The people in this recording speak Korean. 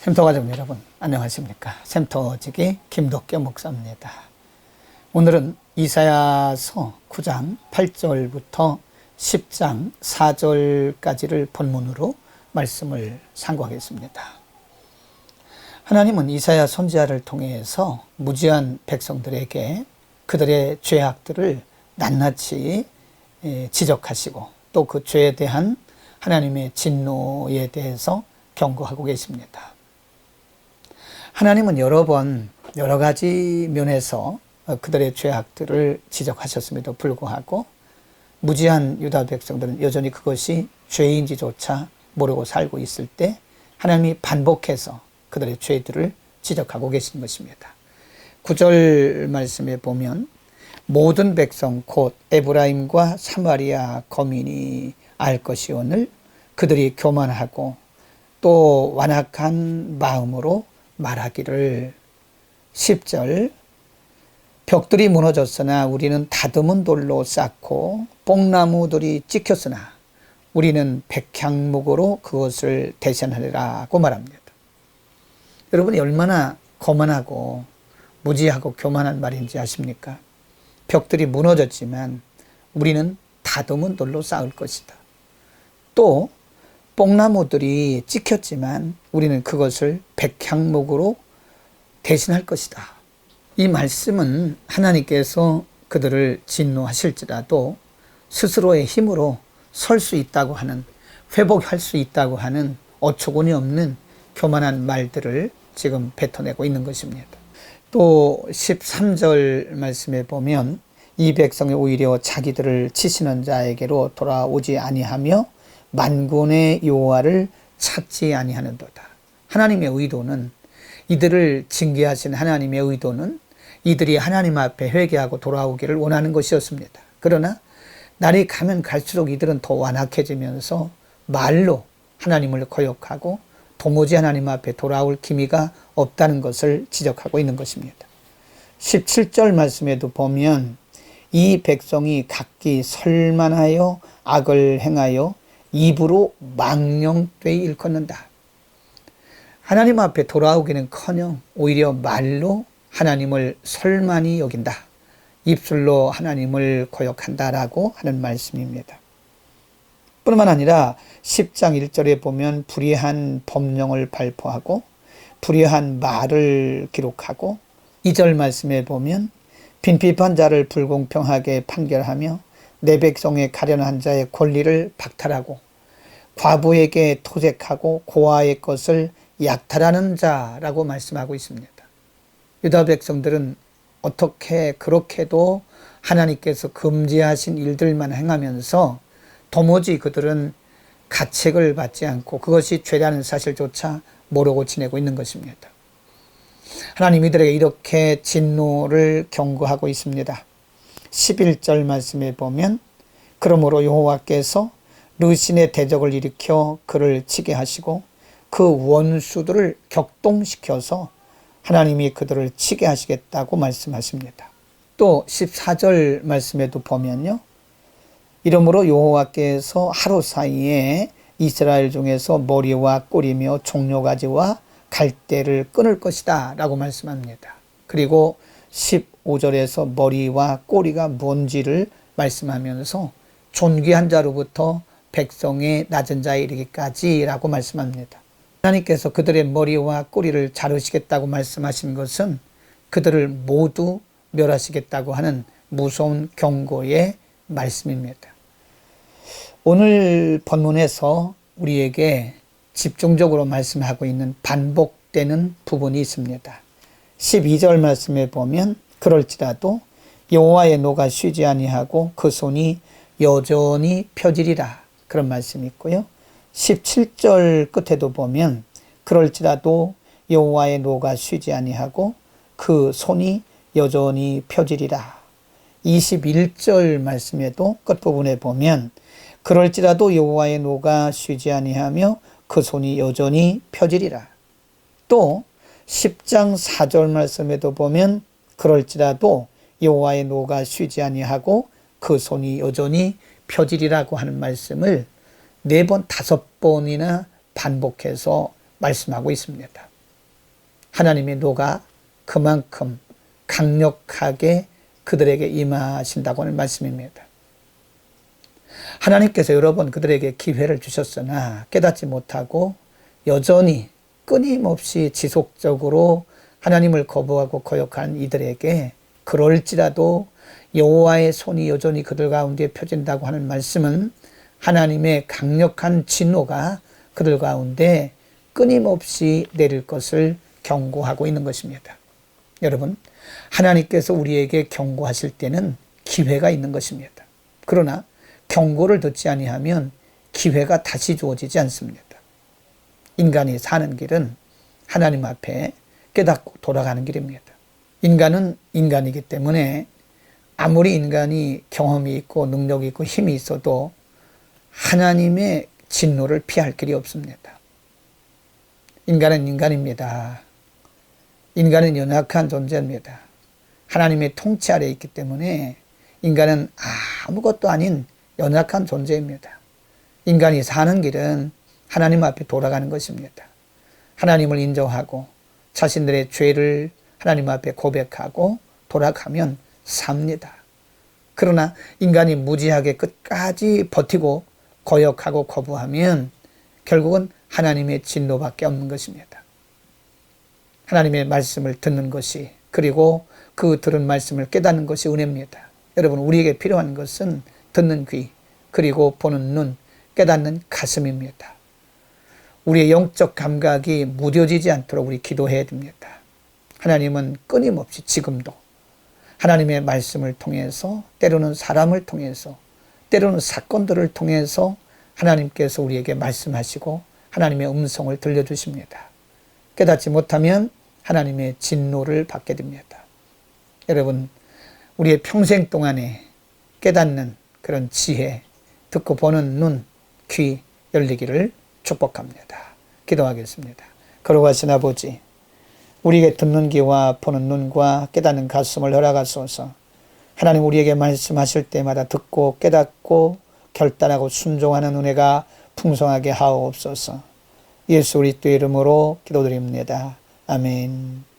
샘터가족 여러분 안녕하십니까. 샘터지기 김덕교 목사입니다. 오늘은 이사야서 9장 8절부터 10장 4절까지를 본문으로 말씀을 상고하겠습니다. 하나님은 이사야 선지자를 통해서 무지한 백성들에게 그들의 죄악들을 낱낱이 지적하시고 또 그 죄에 대한 하나님의 진노에 대해서 경고하고 계십니다. 하나님은 여러 번 여러 가지 면에서 그들의 죄악들을 지적하셨음에도 불구하고 무지한 유다 백성들은 여전히 그것이 죄인지조차 모르고 살고 있을 때 하나님이 반복해서 그들의 죄들을 지적하고 계신 것입니다. 9절 말씀에 보면 모든 백성 곧 에브라임과 사마리아 거민이 알 것이오늘 그들이 교만하고 또 완악한 마음으로 말하기를 10절 벽들이 무너졌으나 우리는 다듬은 돌로 쌓고 뽕나무들이 찍혔으나 우리는 백향목으로 그것을 대신하리라고 말합니다. 여러분이 얼마나 거만하고 무지하고 교만한 말인지 아십니까? 벽들이 무너졌지만 우리는 다듬은 돌로 쌓을 것이다. 또 뽕나무들이 찍혔지만 우리는 그것을 백향목으로 대신할 것이다. 이 말씀은 하나님께서 그들을 진노하실지라도 스스로의 힘으로 설 수 있다고 하는, 회복할 수 있다고 하는 어처구니 없는 교만한 말들을 지금 뱉어내고 있는 것입니다. 또 13절 말씀에 보면 이 백성이 오히려 자기들을 치시는 자에게로 돌아오지 아니하며 만군의 여호와를 찾지 아니하는도다. 하나님의 의도는, 이들을 징계하신 하나님의 의도는 이들이 하나님 앞에 회개하고 돌아오기를 원하는 것이었습니다. 그러나 날이 가면 갈수록 이들은 더 완악해지면서 말로 하나님을 거역하고 도무지 하나님 앞에 돌아올 기미가 없다는 것을 지적하고 있는 것입니다. 17절 말씀에도 보면 이 백성이 각기 설만하여 악을 행하여 입으로 망령되이 일컫는다. 하나님 앞에 돌아오기는커녕 오히려 말로 하나님을 설만히 여긴다. 입술로 하나님을 거역한다라고 하는 말씀입니다. 뿐만 아니라 10장 1절에 보면 불의한 법령을 발표하고 불의한 말을 기록하고 2절 말씀에 보면 빈핍한 자를 불공평하게 판결하며 내 백성의 가련한 자의 권리를 박탈하고 과부에게 토색하고 고아의 것을 약탈하는 자라고 말씀하고 있습니다. 유다 백성들은 어떻게 그렇게도 하나님께서 금지하신 일들만 행하면서 도무지 그들은 가책을 받지 않고 그것이 죄라는 사실조차 모르고 지내고 있는 것입니다. 하나님 이들에게 이렇게 진노를 경고하고 있습니다. 11절 말씀에 보면 그러므로 여호와께서 르신의 대적을 일으켜 그를 치게 하시고 그 원수들을 격동시켜서 하나님이 그들을 치게 하시겠다고 말씀하십니다. 또 14절 말씀에도 보면요. 이러므로 여호와께서 하루 사이에 이스라엘 중에서 머리와 꼬리며 종려가지와 갈대를 끊을 것이다 라고 말씀합니다. 그리고 15절에서 머리와 꼬리가 뭔지를 말씀하면서 존귀한 자로부터 백성의 낮은 자에 이르기까지 라고 말씀합니다. 하나님께서 그들의 머리와 꼬리를 자르시겠다고 말씀하신 것은 그들을 모두 멸하시겠다고 하는 무서운 경고의 말씀입니다. 오늘 본문에서 우리에게 집중적으로 말씀하고 있는 반복되는 부분이 있습니다. 12절 말씀에 보면 그럴지라도 여호와의 노가 쉬지 아니하고 그 손이 여전히 펴지리라 그런 말씀이 있고요. 17절 끝에도 보면 그럴지라도 여호와의 노가 쉬지 아니하고 그 손이 여전히 펴지리라. 21절 말씀에도 끝부분에 보면 그럴지라도 여호와의 노가 쉬지 아니하며 그 손이 여전히 펴지리라. 또 10장 4절 말씀에도 보면 그럴지라도 여호와의 노가 쉬지 아니하고 그 손이 여전히 펴지리라고 하는 말씀을 4번, 5번이나 반복해서 말씀하고 있습니다. 하나님의 노가 그만큼 강력하게 그들에게 임하신다고 하는 말씀입니다. 하나님께서 여러 번 그들에게 기회를 주셨으나 깨닫지 못하고 여전히 끊임없이 지속적으로 하나님을 거부하고 거역한 이들에게 그럴지라도 여호와의 손이 여전히 그들 가운데 펴진다고 하는 말씀은 하나님의 강력한 진노가 그들 가운데 끊임없이 내릴 것을 경고하고 있는 것입니다. 여러분, 하나님께서 우리에게 경고하실 때는 기회가 있는 것입니다. 그러나 경고를 듣지 아니하면 기회가 다시 주어지지 않습니다. 인간이 사는 길은 하나님 앞에 깨닫고 돌아가는 길입니다. 인간은 인간이기 때문에 아무리 인간이 경험이 있고 능력이 있고 힘이 있어도 하나님의 진노를 피할 길이 없습니다. 인간은 인간입니다. 인간은 연약한 존재입니다. 하나님의 통치 아래에 있기 때문에 인간은 아무것도 아닌 연약한 존재입니다. 인간이 사는 길은 하나님 앞에 돌아가는 것입니다. 하나님을 인정하고 자신들의 죄를 하나님 앞에 고백하고 돌아가면 삽니다. 그러나 인간이 무지하게 끝까지 버티고 거역하고 거부하면 결국은 하나님의 진노밖에 없는 것입니다. 하나님의 말씀을 듣는 것이, 그리고 그 들은 말씀을 깨닫는 것이 은혜입니다. 여러분, 우리에게 필요한 것은 듣는 귀, 그리고 보는 눈, 깨닫는 가슴입니다. 우리의 영적 감각이 무뎌지지 않도록 우리 기도해야 됩니다. 하나님은 끊임없이 지금도 하나님의 말씀을 통해서, 때로는 사람을 통해서, 때로는 사건들을 통해서 하나님께서 우리에게 말씀하시고 하나님의 음성을 들려주십니다. 깨닫지 못하면 하나님의 진노를 받게 됩니다. 여러분, 우리의 평생 동안에 깨닫는 그런 지혜, 듣고 보는 눈, 귀 열리기를 축복합니다. 기도하겠습니다. 거룩하신 아버지, 우리에게 듣는 귀와 보는 눈과 깨닫는 가슴을 허락하소서. 하나님, 우리에게 말씀하실 때마다 듣고 깨닫고 결단하고 순종하는 은혜가 풍성하게 하옵소서. 예수 그리스도의 이름으로 기도드립니다. 아멘.